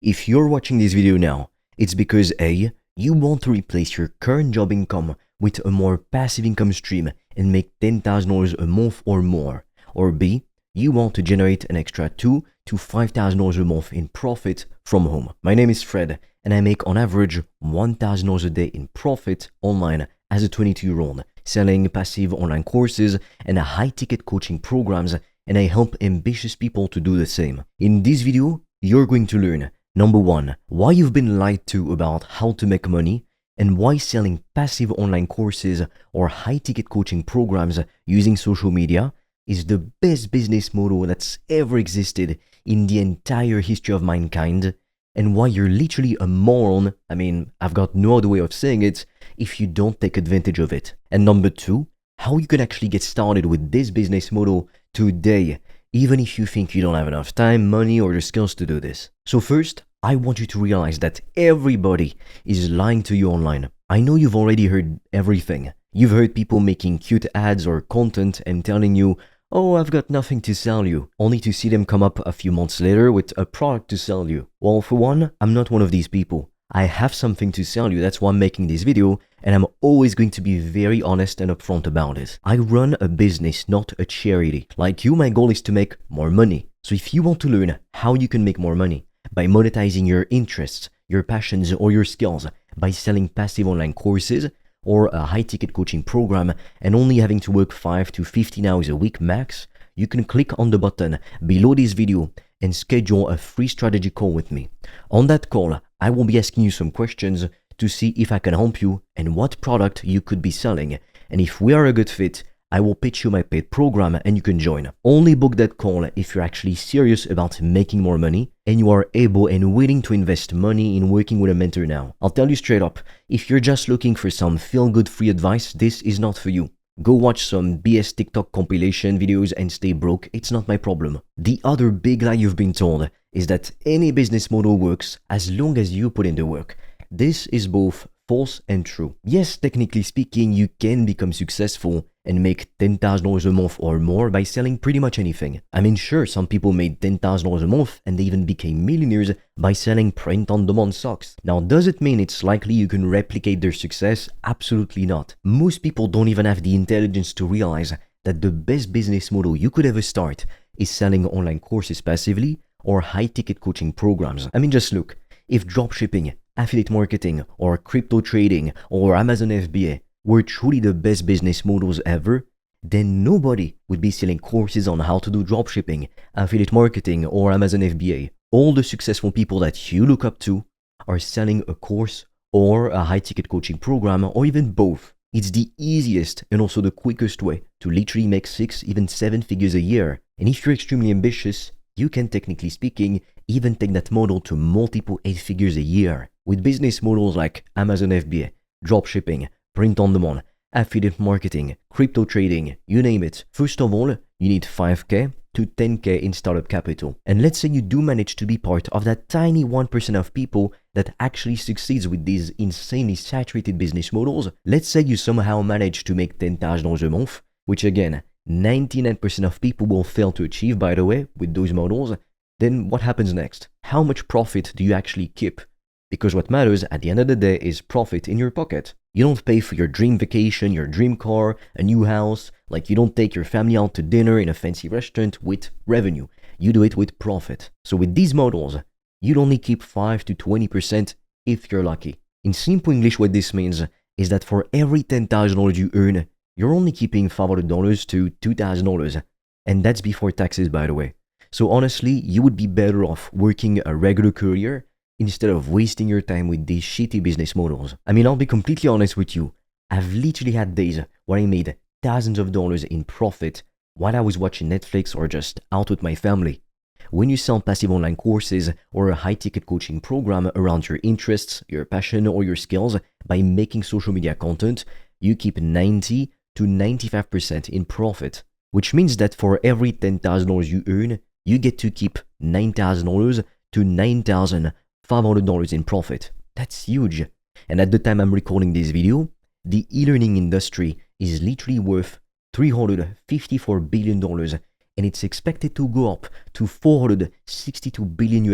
If you're watching this video now, it's because A, you want to replace your current job income with a more passive income stream and make $10,000 a month or more, or B, you want to generate an extra $2,000 to $5,000 a month in profit from home. My name is Fred, and I make on average $1,000 a day in profit online as a 22-year-old, selling passive online courses and high-ticket coaching programs, and I help ambitious people to do the same. In this video, you're going to learn Number 1, why you've been lied to about how to make money, and why selling passive online courses or high-ticket coaching programs using social media is the best business model that's ever existed in the entire history of mankind, and why you're literally a moron, I've got no other way of saying it, if you don't take advantage of it. And number 2, how you can actually get started with this business model today, even if you think you don't have enough time, money, or the skills to do this. So first, I want you to realize that everybody is lying to you online. I know you've already heard everything. You've heard people making cute ads or content and telling you, oh, I've got nothing to sell you, only to see them come up a few months later with a product to sell you. Well, for one, I'm not one of these people. I have something to sell you, that's why I'm making this video, and I'm always going to be very honest and upfront about it. I run a business, not a charity. Like you, my goal is to make more money. So if you want to learn how you can make more money by monetizing your interests, your passions, or your skills, by selling passive online courses or a high-ticket coaching program and only having to work 5 to 15 hours a week max, you can click on the button below this video and schedule a free strategy call with me. On that call, I will be asking you some questions to see if I can help you and what product you could be selling. And if we are a good fit, I will pitch you my paid program and you can join. Only book that call if you're actually serious about making more money and you are able and willing to invest money in working with a mentor now. I'll tell you straight up, if you're just looking for some feel-good free advice, this is not for you. Go watch some BS TikTok compilation videos and stay broke, it's not my problem. The other big lie you've been told is that any business model works as long as you put in the work. This is both false and true. Yes, technically speaking, you can become successful and make $10,000 a month or more by selling pretty much anything. Sure, some people made $10,000 a month and they even became millionaires by selling print-on-demand socks. Now, does it mean it's likely you can replicate their success? Absolutely not. Most people don't even have the intelligence to realize that the best business model you could ever start is selling online courses passively or high-ticket coaching programs. Just look, if dropshipping, affiliate marketing, or crypto trading, or Amazon FBA were truly the best business models ever, then nobody would be selling courses on how to do dropshipping, affiliate marketing, or Amazon FBA. All the successful people that you look up to are selling a course or a high-ticket coaching program, or even both. It's the easiest and also the quickest way to literally make 6, even 7 figures a year. And if you're extremely ambitious, you can, technically speaking, even take that model to multiple 8 figures a year. With business models like Amazon FBA, dropshipping, print-on-demand, affiliate marketing, crypto trading, you name it. First of all, you need 5K to 10K in startup capital. And let's say you do manage to be part of that tiny 1% of people that actually succeeds with these insanely saturated business models. Let's say you somehow manage to make $10,000 a month, which again, 99% of people will fail to achieve, by the way, with those models. Then what happens next? How much profit do you actually keep? Because what matters at the end of the day is profit in your pocket. You don't pay for your dream vacation, your dream car, a new house. Like you don't take your family out to dinner in a fancy restaurant with revenue. You do it with profit. So with these models, you'd only keep 5 to 20% if you're lucky. In simple English, what this means is that for every $10,000 you earn, you're only keeping $500 to $2,000. And that's before taxes, by the way. So honestly, you would be better off working a regular career instead of wasting your time with these shitty business models. I'll be completely honest with you. I've literally had days where I made thousands of dollars in profit while I was watching Netflix or just out with my family. When you sell passive online courses or a high-ticket coaching program around your interests, your passion, or your skills by making social media content, you keep 90 to 95% in profit, which means that for every $10,000 you earn, you get to keep $9,000 to $9,500 in profit. That's huge. And at the time I'm recording this video, the e-learning industry is literally worth $354 billion and it's expected to go up to $462 billion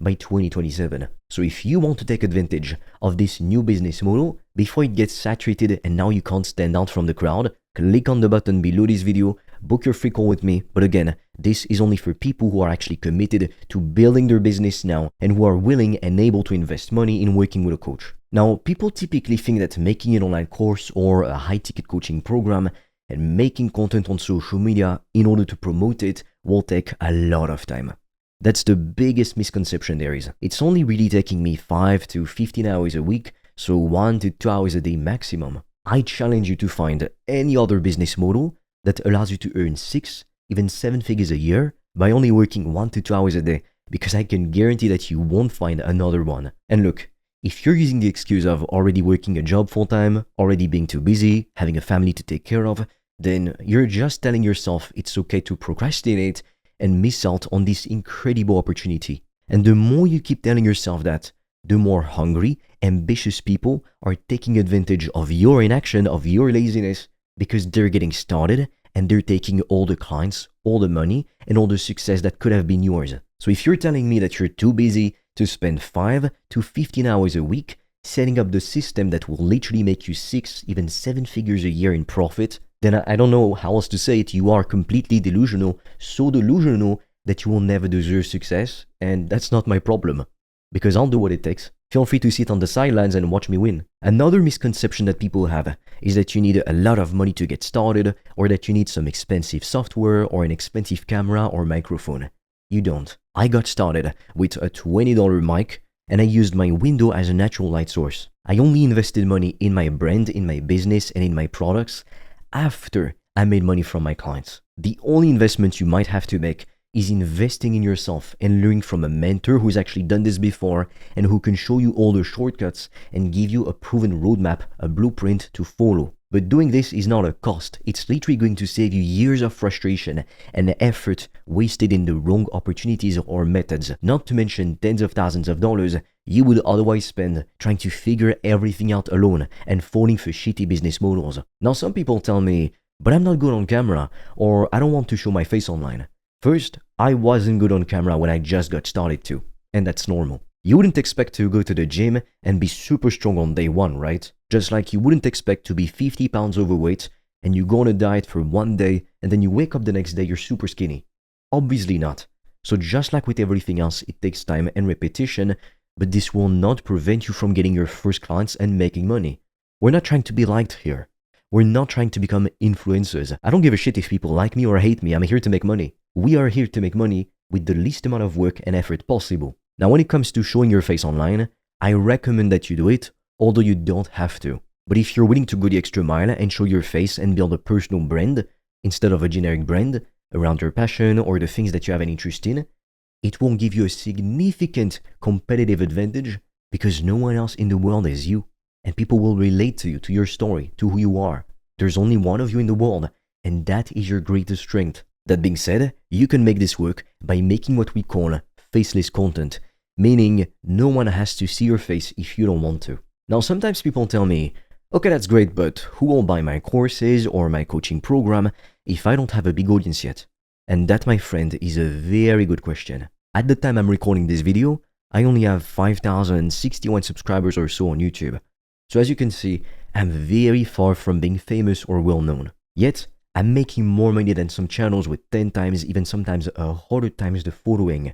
by 2027. So if you want to take advantage of this new business model before it gets saturated and now you can't stand out from the crowd, click on the button below this video, book your free call with me. But again, this is only for people who are actually committed to building their business now and who are willing and able to invest money in working with a coach. Now, people typically think that making an online course or a high-ticket coaching program and making content on social media in order to promote it will take a lot of time. That's the biggest misconception there is. It's only really taking me 5 to 15 hours a week, so 1 to 2 hours a day maximum. I challenge you to find any other business model that allows you to earn 6, even 7 figures a year by only working 1 to 2 hours a day, because I can guarantee that you won't find another one. And look, if you're using the excuse of already working a job full-time, already being too busy, having a family to take care of, then you're just telling yourself it's okay to procrastinate and miss out on this incredible opportunity. And the more you keep telling yourself that, the more hungry, ambitious people are taking advantage of your inaction, of your laziness, because they're getting started and they're taking all the clients, all the money, and all the success that could have been yours. So if you're telling me that you're too busy to spend 5 to 15 hours a week setting up the system that will literally make you 6, even 7 figures a year in profit, then I don't know how else to say it. You are completely delusional, so delusional that you will never deserve success, and that's not my problem, because I'll do what it takes. Feel free to sit on the sidelines and watch me win. Another misconception that people have is that you need a lot of money to get started, or that you need some expensive software or an expensive camera or microphone. You don't. I got started with a $20 mic, and I used my window as a natural light source. I only invested money in my brand, in my business, and in my products after I made money from my clients. The only investment you might have to make is investing in yourself and learning from a mentor who's actually done this before and who can show you all the shortcuts and give you a proven roadmap, a blueprint to follow. But doing this is not a cost. It's literally going to save you years of frustration and effort wasted in the wrong opportunities or methods, not to mention tens of thousands of dollars you would otherwise spend trying to figure everything out alone and falling for shitty business models. Now, some people tell me, but I'm not good on camera, or I don't want to show my face online. First, I wasn't good on camera when I just got started too, and that's normal. You wouldn't expect to go to the gym and be super strong on day one, right? Just like you wouldn't expect to be 50 pounds overweight and you go on a diet for one day and then you wake up the next day you're super skinny. Obviously not. So just like with everything else, it takes time and repetition, but this will not prevent you from getting your first clients and making money. We're not trying to be liked here. We're not trying to become influencers. I don't give a shit if people like me or hate me. I'm here to make money. We are here to make money with the least amount of work and effort possible. Now, when it comes to showing your face online, I recommend that you do it, although you don't have to. But if you're willing to go the extra mile and show your face and build a personal brand instead of a generic brand around your passion or the things that you have an interest in, it will give you a significant competitive advantage because no one else in the world is you. And people will relate to you, to your story, to who you are. There's only one of you in the world, and that is your greatest strength. That being said, you can make this work by making what we call faceless content, meaning no one has to see your face if you don't want to. Now, sometimes people tell me, okay, that's great, but who will buy my courses or my coaching program if I don't have a big audience yet? And that, my friend, is a very good question. At the time I'm recording this video, I only have 5,061 subscribers or so on YouTube. So as you can see, I'm very far from being famous or well known. Yet, I'm making more money than some channels with 10 times, even sometimes 100 times the following.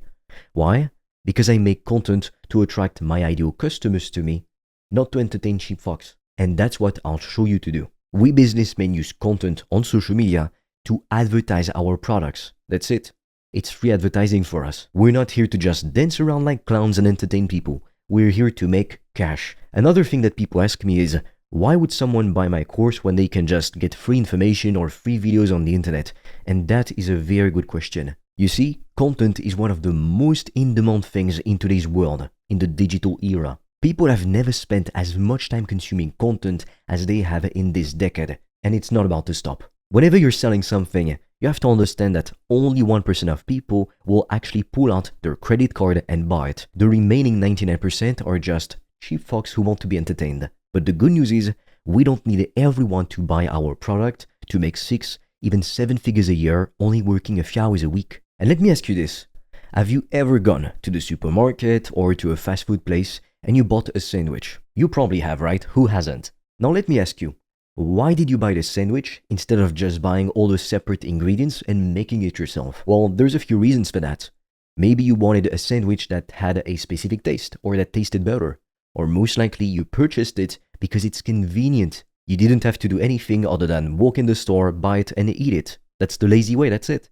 Why? Because I make content to attract my ideal customers to me, not to entertain cheap fucks. And that's what I'll show you to do. We businessmen use content on social media to advertise our products. That's it. It's free advertising for us. We're not here to just dance around like clowns and entertain people. We're here to make cash. Another thing that people ask me is, why would someone buy my course when they can just get free information or free videos on the internet? And that is a very good question. You see, content is one of the most in-demand things in today's world, in the digital era. People have never spent as much time consuming content as they have in this decade, and it's not about to stop. Whenever you're selling something, you have to understand that only 1% of people will actually pull out their credit card and buy it. The remaining 99% are just cheap fucks who want to be entertained. But the good news is, we don't need everyone to buy our product to make 6, even 7 figures a year, only working a few hours a week. And let me ask you this. Have you ever gone to the supermarket or to a fast food place and you bought a sandwich? You probably have, right? Who hasn't? Now let me ask you, why did you buy the sandwich instead of just buying all the separate ingredients and making it yourself? Well, there's a few reasons for that. Maybe you wanted a sandwich that had a specific taste or that tasted better. Or most likely you purchased it because it's convenient. You didn't have to do anything other than walk in the store, buy it and eat it. That's the lazy way, that's it.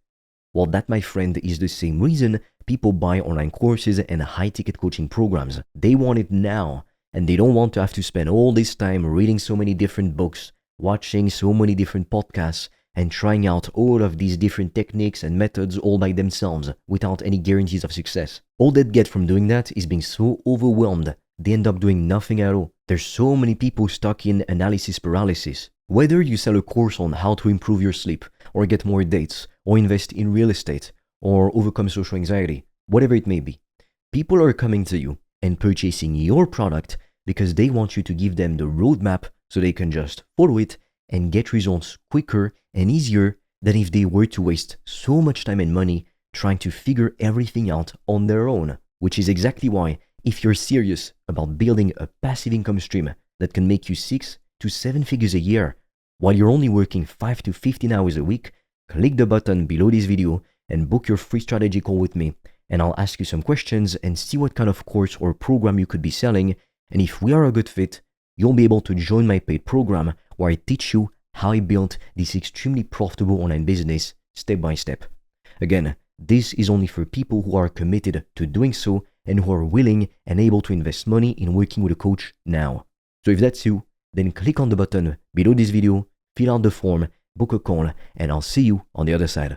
Well, that, my friend, is the same reason people buy online courses and high-ticket coaching programs. They want it now, and they don't want to have to spend all this time reading so many different books, watching so many different podcasts, and trying out all of these different techniques and methods all by themselves without any guarantees of success. All they get from doing that is being so overwhelmed, they end up doing nothing at all. There's so many people stuck in analysis paralysis. Whether you sell a course on how to improve your sleep, or get more dates, or invest in real estate, or overcome social anxiety, whatever it may be, people are coming to you and purchasing your product because they want you to give them the roadmap so they can just follow it and get results quicker and easier than if they were to waste so much time and money trying to figure everything out on their own. Which is exactly why, if you're serious about building a passive income stream that can make you 6 to 7 figures a year while you're only working 5 to 15 hours a week, click the button below this video and book your free strategy call with me, and I'll ask you some questions and see what kind of course or program you could be selling, and if we are a good fit, you'll be able to join my paid program where I teach you how I built this extremely profitable online business step by step. Again, this is only for people who are committed to doing so and who are willing and able to invest money in working with a coach now. So if that's you, then click on the button below this video, fill out the form, book a call, and I'll see you on the other side.